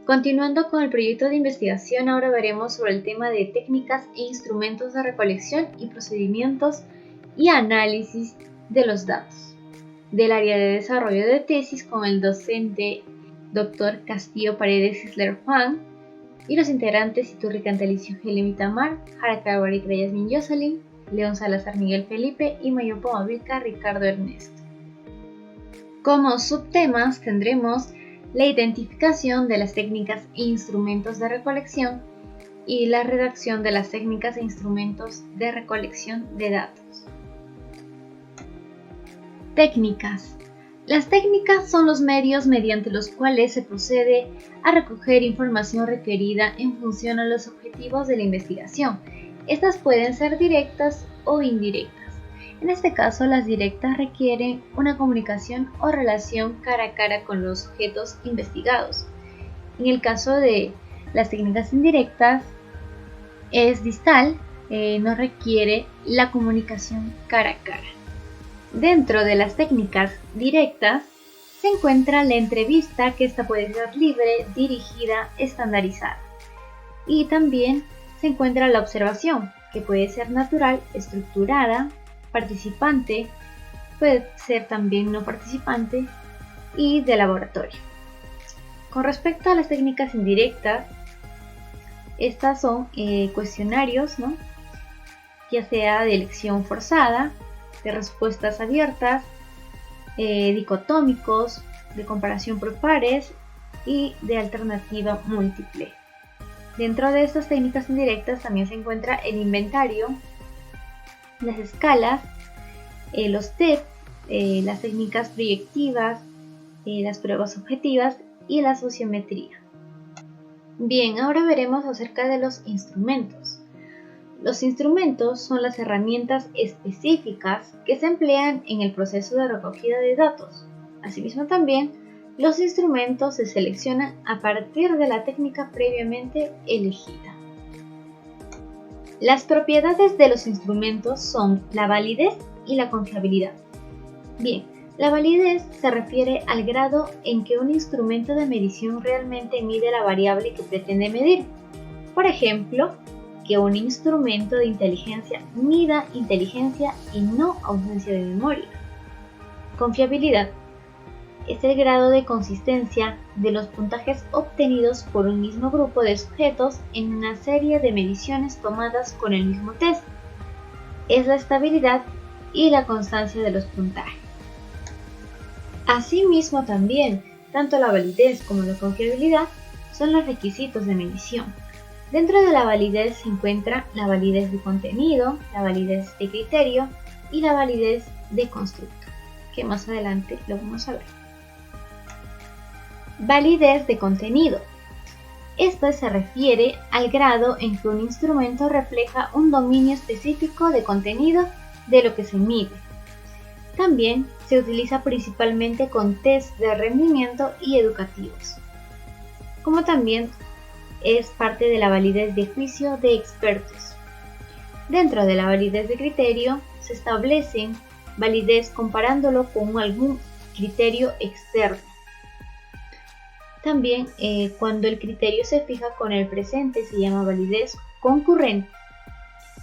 Continuando con el proyecto de investigación, ahora veremos sobre el tema de técnicas e instrumentos de recolección y procedimientos y análisis de los datos, del área de desarrollo de tesis con el docente Dr. Castillo Paredes Isler Juan y los integrantes Iturri Cantalicio Helen Itamar, Jaracabari Yasmin Jocelyn, León Salazar Miguel Felipe y Mayopo Mavilca Ricardo Ernesto. Como subtemas tendremos la identificación de las técnicas e instrumentos de recolección y la redacción de las técnicas e instrumentos de recolección de datos. Técnicas. Las técnicas son los medios mediante los cuales se procede a recoger información requerida en función a los objetivos de la investigación. Estas pueden ser directas o indirectas. En este caso, las directas requieren una comunicación o relación cara a cara con los objetos investigados. En el caso de las técnicas indirectas, es distal, no requiere la comunicación cara a cara. Dentro de las técnicas directas se encuentra la entrevista, que esta puede ser libre, dirigida, estandarizada. Y también se encuentra la observación, que puede ser natural, estructurada, participante, puede ser también no participante y de laboratorio. Con respecto a las técnicas indirectas, estas son cuestionarios, ya sea de elección forzada, de respuestas abiertas, dicotómicos, de comparación por pares y de alternativa múltiple. Dentro de estas técnicas indirectas también se encuentra el inventario, las escalas, los test, las técnicas proyectivas, las pruebas objetivas y la sociometría. Bien, ahora veremos acerca de los instrumentos. Los instrumentos son las herramientas específicas que se emplean en el proceso de recogida de datos. Asimismo, también los instrumentos se seleccionan a partir de la técnica previamente elegida. Las propiedades de los instrumentos son la validez y la confiabilidad. Bien, la validez se refiere al grado en que un instrumento de medición realmente mide la variable que pretende medir. Por ejemplo, que un instrumento de inteligencia mida inteligencia y no ausencia de memoria. Confiabilidad es el grado de consistencia de los puntajes obtenidos por un mismo grupo de sujetos en una serie de mediciones tomadas con el mismo test. Es la estabilidad y la constancia de los puntajes. Asimismo, también, tanto la validez como la confiabilidad son los requisitos de medición. Dentro de la validez se encuentra la validez de contenido, la validez de criterio y la validez de constructo, que más adelante lo vamos a ver. Validez de contenido. Esto se refiere al grado en que un instrumento refleja un dominio específico de contenido de lo que se mide. También se utiliza principalmente con test de rendimiento y educativos, como también es parte de la validez de juicio de expertos. Dentro de la validez de criterio se establecen validez comparándolo con algún criterio externo. También cuando el criterio se fija con el presente se llama validez concurrente.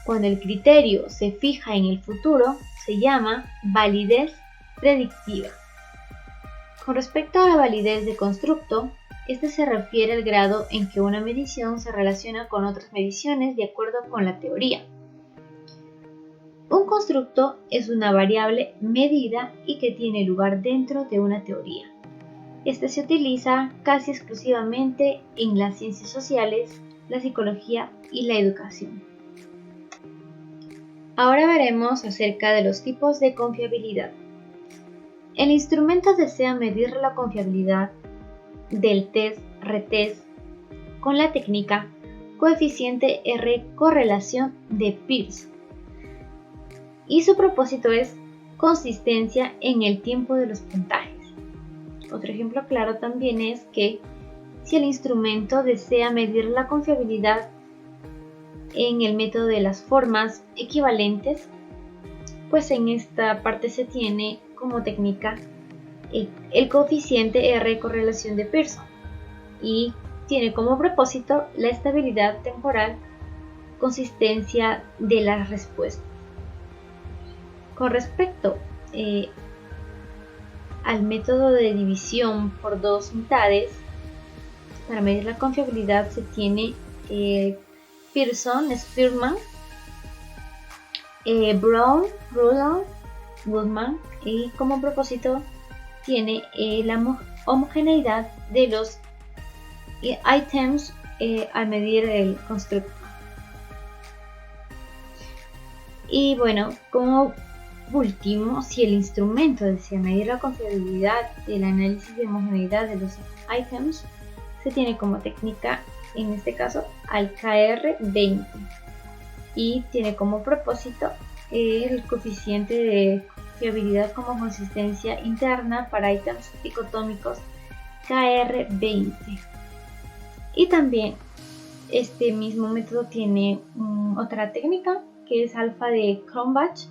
Cuando el criterio se fija en el futuro se llama validez predictiva. Con respecto a la validez de constructo, este se refiere al grado en que una medición se relaciona con otras mediciones de acuerdo con la teoría. Un constructo es una variable medida y que tiene lugar dentro de una teoría. Este se utiliza casi exclusivamente en las ciencias sociales, la psicología y la educación. Ahora veremos acerca de los tipos de confiabilidad. El instrumento desea medir la confiabilidad del test-retest con la técnica coeficiente R correlación de Pearson. Y su propósito es consistencia en el tiempo de los puntajes. Otro ejemplo claro también es que si el instrumento desea medir la confiabilidad en el método de las formas equivalentes, pues en esta parte se tiene como técnica el coeficiente R correlación de Pearson. Y tiene como propósito la estabilidad temporal, consistencia de las respuestas. Con respecto al método de división por dos mitades, para medir la confiabilidad se tiene Pearson, Spearman, Brown, Rudolph, Goodman, y como propósito tiene la homogeneidad de los ítems al medir el constructo. Y bueno, como último, si el instrumento desea medir la confiabilidad del análisis de homogeneidad de los ítems, se tiene como técnica, en este caso, al KR20, y tiene como propósito el coeficiente de fiabilidad como consistencia interna para ítems dicotómicos KR20. Y también este mismo método tiene otra técnica que es alfa de Cronbach,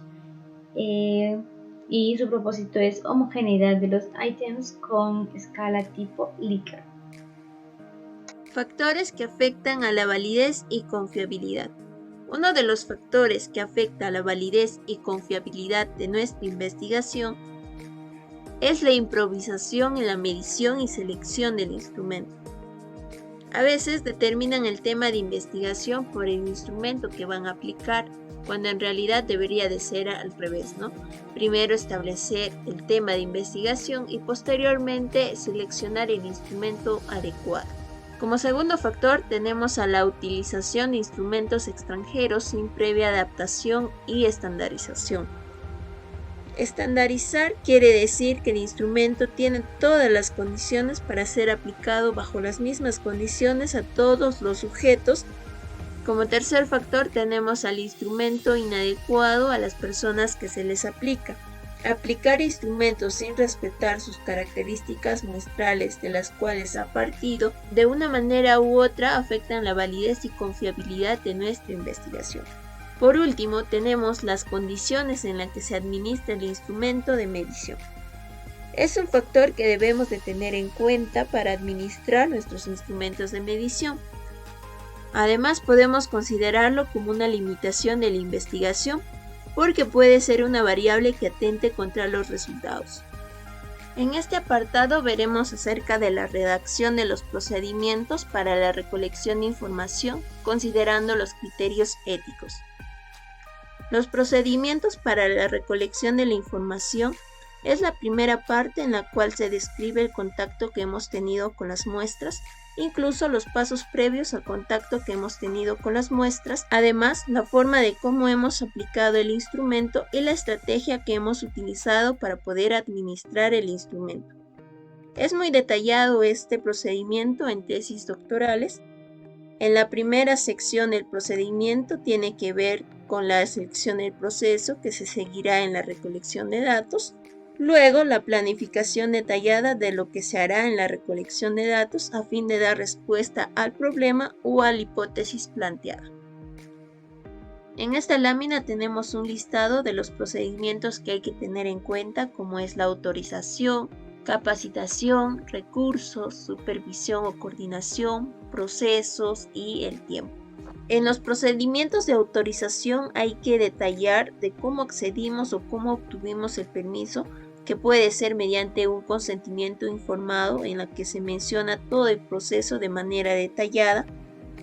y su propósito es homogeneidad de los ítems con escala tipo Likert. Factores que afectan a la validez y confiabilidad. Uno de los factores que afecta a la validez y confiabilidad de nuestra investigación es la improvisación en la medición y selección del instrumento. A veces determinan el tema de investigación por el instrumento que van a aplicar, cuando en realidad debería de ser al revés, ¿no? Primero establecer el tema de investigación y posteriormente seleccionar el instrumento adecuado. Como segundo factor tenemos a la utilización de instrumentos extranjeros sin previa adaptación y estandarización. Estandarizar quiere decir que el instrumento tiene todas las condiciones para ser aplicado bajo las mismas condiciones a todos los sujetos. Como tercer factor tenemos al instrumento inadecuado a las personas que se les aplica. Aplicar instrumentos sin respetar sus características muestrales de las cuales ha partido, de una manera u otra afectan la validez y confiabilidad de nuestra investigación. Por último, tenemos las condiciones en las que se administra el instrumento de medición. Es un factor que debemos de tener en cuenta para administrar nuestros instrumentos de medición. Además, podemos considerarlo como una limitación de la investigación, porque puede ser una variable que atente contra los resultados. En este apartado veremos acerca de la redacción de los procedimientos para la recolección de información, considerando los criterios éticos. Los procedimientos para la recolección de la información es la primera parte en la cual se describe el contacto que hemos tenido con las muestras, incluso los pasos previos al contacto que hemos tenido con las muestras, además la forma de cómo hemos aplicado el instrumento y la estrategia que hemos utilizado para poder administrar el instrumento. Es muy detallado este procedimiento en tesis doctorales. En la primera sección del procedimiento tiene que ver con la selección del proceso que se seguirá en la recolección de datos. Luego, la planificación detallada de lo que se hará en la recolección de datos a fin de dar respuesta al problema o a la hipótesis planteada. En esta lámina tenemos un listado de los procedimientos que hay que tener en cuenta, como es la autorización, capacitación, recursos, supervisión o coordinación, procesos y el tiempo. En los procedimientos de autorización hay que detallar de cómo accedimos o cómo obtuvimos el permiso, que puede ser mediante un consentimiento informado en la que se menciona todo el proceso de manera detallada.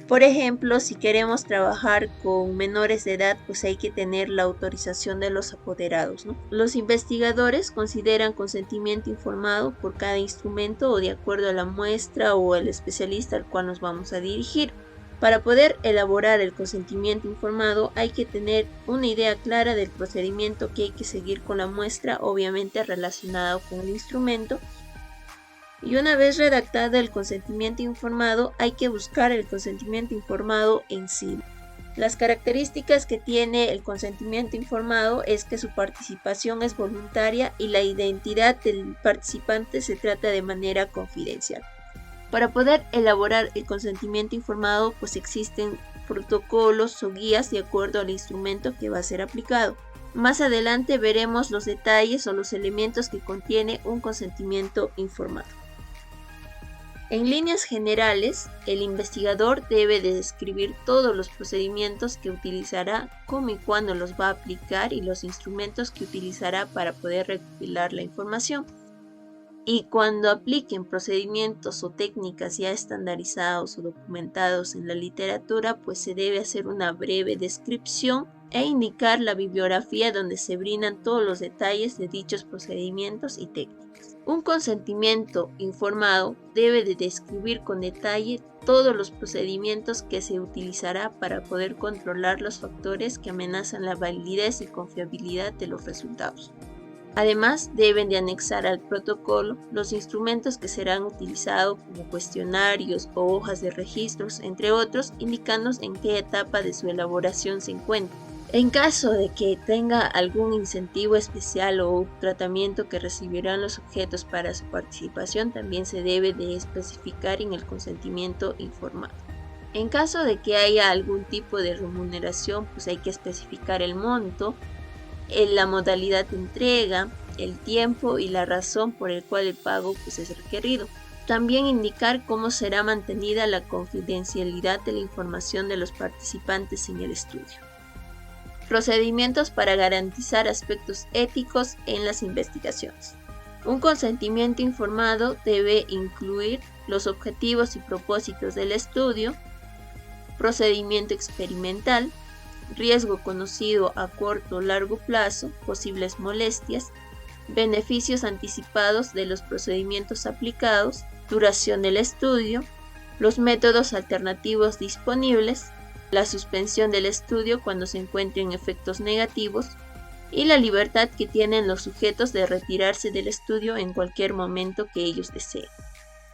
Por ejemplo, si queremos trabajar con menores de edad, pues hay que tener la autorización de los apoderados, ¿no? Los investigadores consideran consentimiento informado por cada instrumento o de acuerdo a la muestra o el especialista al cual nos vamos a dirigir. Para poder elaborar el consentimiento informado hay que tener una idea clara del procedimiento que hay que seguir con la muestra, obviamente relacionado con el instrumento. Y una vez redactada el consentimiento informado, hay que buscar el consentimiento informado en sí. Las características que tiene el consentimiento informado es que su participación es voluntaria y la identidad del participante se trata de manera confidencial. Para poder elaborar el consentimiento informado, pues existen protocolos o guías de acuerdo al instrumento que va a ser aplicado. Más adelante veremos los detalles o los elementos que contiene un consentimiento informado. En líneas generales, el investigador debe de describir todos los procedimientos que utilizará, cómo y cuándo los va a aplicar y los instrumentos que utilizará para poder recopilar la información. Y cuando apliquen procedimientos o técnicas ya estandarizados o documentados en la literatura, pues se debe hacer una breve descripción e indicar la bibliografía donde se brindan todos los detalles de dichos procedimientos y técnicas. Un consentimiento informado debe de describir con detalle todos los procedimientos que se utilizará para poder controlar los factores que amenazan la validez y confiabilidad de los resultados. Además, deben de anexar al protocolo los instrumentos que serán utilizados como cuestionarios o hojas de registros, entre otros, indicando en qué etapa de su elaboración se encuentra. En caso de que tenga algún incentivo especial o tratamiento que recibirán los sujetos para su participación, también se debe de especificar en el consentimiento informado. En caso de que haya algún tipo de remuneración, pues hay que especificar el monto, la modalidad de entrega, el tiempo y la razón por el cual el pago es requerido. También indicar cómo será mantenida la confidencialidad de la información de los participantes en el estudio. Procedimientos para garantizar aspectos éticos en las investigaciones. Un consentimiento informado debe incluir los objetivos y propósitos del estudio, procedimiento experimental, riesgo conocido a corto o largo plazo, posibles molestias, beneficios anticipados de los procedimientos aplicados, duración del estudio, los métodos alternativos disponibles, la suspensión del estudio cuando se encuentren efectos negativos y la libertad que tienen los sujetos de retirarse del estudio en cualquier momento que ellos deseen.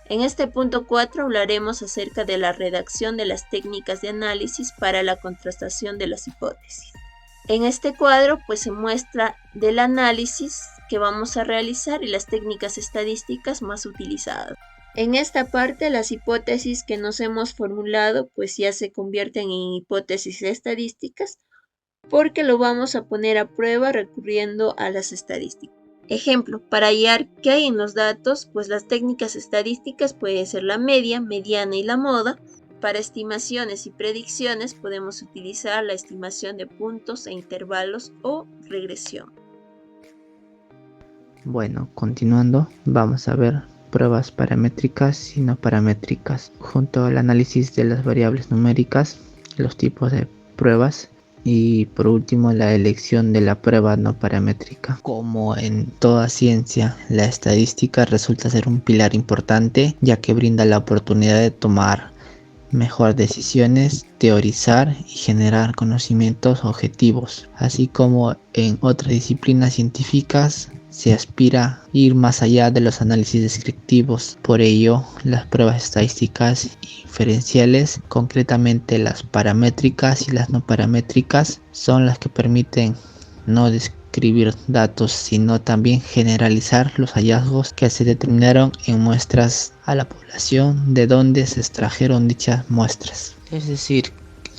En este punto 4 hablaremos acerca de la redacción de las técnicas de análisis para la contrastación de las hipótesis. En este cuadro se muestra del análisis que vamos a realizar y las técnicas estadísticas más utilizadas. En esta parte las hipótesis que nos hemos formulado ya se convierten en hipótesis estadísticas porque lo vamos a poner a prueba recurriendo a las estadísticas. Ejemplo, para hallar qué hay en los datos, las técnicas estadísticas pueden ser la media, mediana y la moda. Para estimaciones y predicciones podemos utilizar la estimación de puntos e intervalos o regresión. Bueno, continuando, vamos a ver pruebas paramétricas y no paramétricas, junto al análisis de las variables numéricas, los tipos de pruebas y por último la elección de la prueba no paramétrica. Como en toda ciencia, la estadística resulta ser un pilar importante ya que brinda la oportunidad de tomar mejor decisiones, teorizar y generar conocimientos objetivos, así como en otras disciplinas científicas se aspira a ir más allá de los análisis descriptivos. Por ello, las pruebas estadísticas y inferenciales, concretamente las paramétricas y las no paramétricas, son las que permiten no describir datos, sino también generalizar los hallazgos que se determinaron en muestras a la población de donde se extrajeron dichas muestras. Es decir,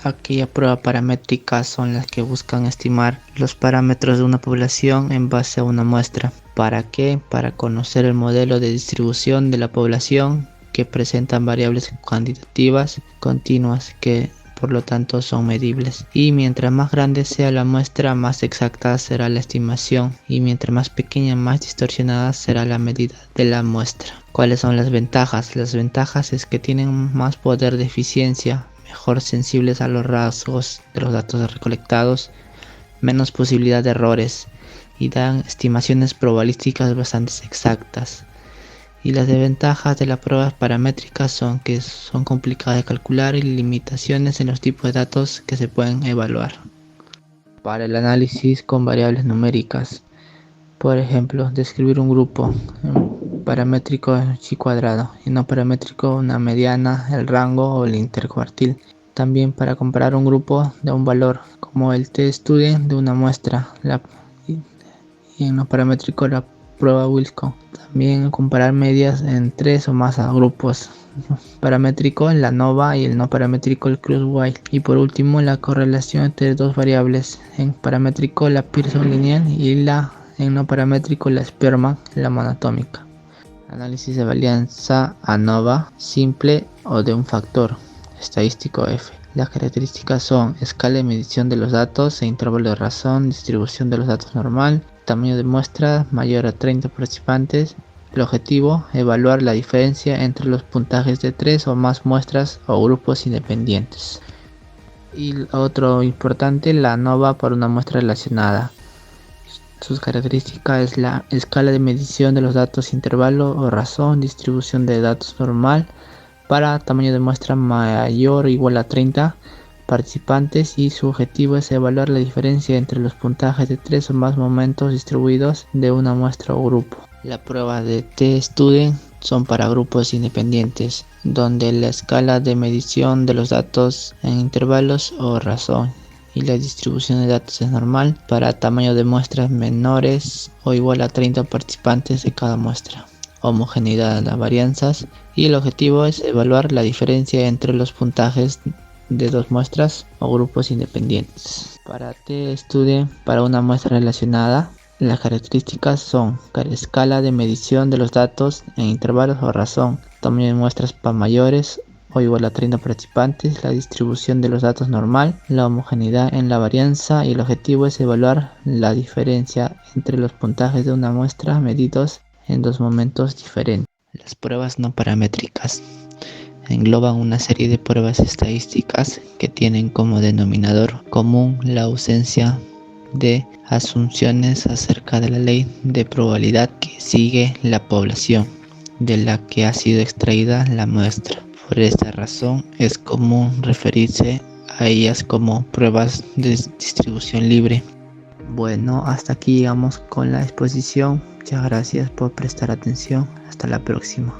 aquella prueba paramétrica son las que buscan estimar los parámetros de una población en base a una muestra. ¿Para qué? Para conocer el modelo de distribución de la población que presentan variables cuantitativas continuas que por lo tanto son medibles. Y mientras más grande sea la muestra, más exacta será la estimación, y mientras más pequeña, más distorsionada será la medida de la muestra. ¿Cuáles son las ventajas? Las ventajas es que tienen más poder de eficiencia, mejor sensibles a los rasgos de los datos recolectados, menos posibilidad de errores y dan estimaciones probabilísticas bastante exactas. Y las desventajas de las pruebas paramétricas son que son complicadas de calcular y limitaciones en los tipos de datos que se pueden evaluar. Para el análisis con variables numéricas, por ejemplo, describir un grupo paramétrico es chi cuadrado y no paramétrico una mediana, el rango o el intercuartil. También para comparar un grupo de un valor como el t-student de una muestra y en no paramétrico la prueba Wilcox. También comparar medias en 3 o más grupos. Paramétrico la NOVA y el no paramétrico el Kurzweil. Y por último la correlación entre dos variables. En paramétrico la Pearson lineal y en no paramétrico la Spearman, la monotómica. Análisis de varianza ANOVA simple o de un factor estadístico F. Las características son escala de medición de los datos e intervalo de razón, distribución de los datos normal, tamaño de muestra mayor a 30 participantes. El objetivo, evaluar la diferencia entre los puntajes de 3 o más muestras o grupos independientes. Y otro importante, la ANOVA para una muestra relacionada. Sus características es la escala de medición de los datos, intervalo o razón, distribución de datos normal para tamaño de muestra mayor o igual a 30 participantes, y su objetivo es evaluar la diferencia entre los puntajes de 3 o más momentos distribuidos de una muestra o grupo. La prueba de T-Student son para grupos independientes, donde la escala de medición de los datos en intervalos o razón y la distribución de datos es normal para tamaño de muestras menores o igual a 30 participantes de cada muestra. Homogeneidad de las varianzas, y el objetivo es evaluar la diferencia entre los puntajes de dos muestras o grupos independientes. Para T-Student, para una muestra relacionada, las características son escala de medición de los datos en intervalos o razón, tamaño de muestras para mayores o igual a 30 participantes, la distribución de los datos normal, la homogeneidad en la varianza, y el objetivo es evaluar la diferencia entre los puntajes de una muestra medidos en dos momentos diferentes. Las pruebas no paramétricas engloban una serie de pruebas estadísticas que tienen como denominador común la ausencia de asunciones acerca de la ley de probabilidad que sigue la población de la que ha sido extraída la muestra. Por esta razón es común referirse a ellas como pruebas de distribución libre. Bueno, hasta aquí llegamos con la exposición. Muchas gracias por prestar atención. Hasta la próxima.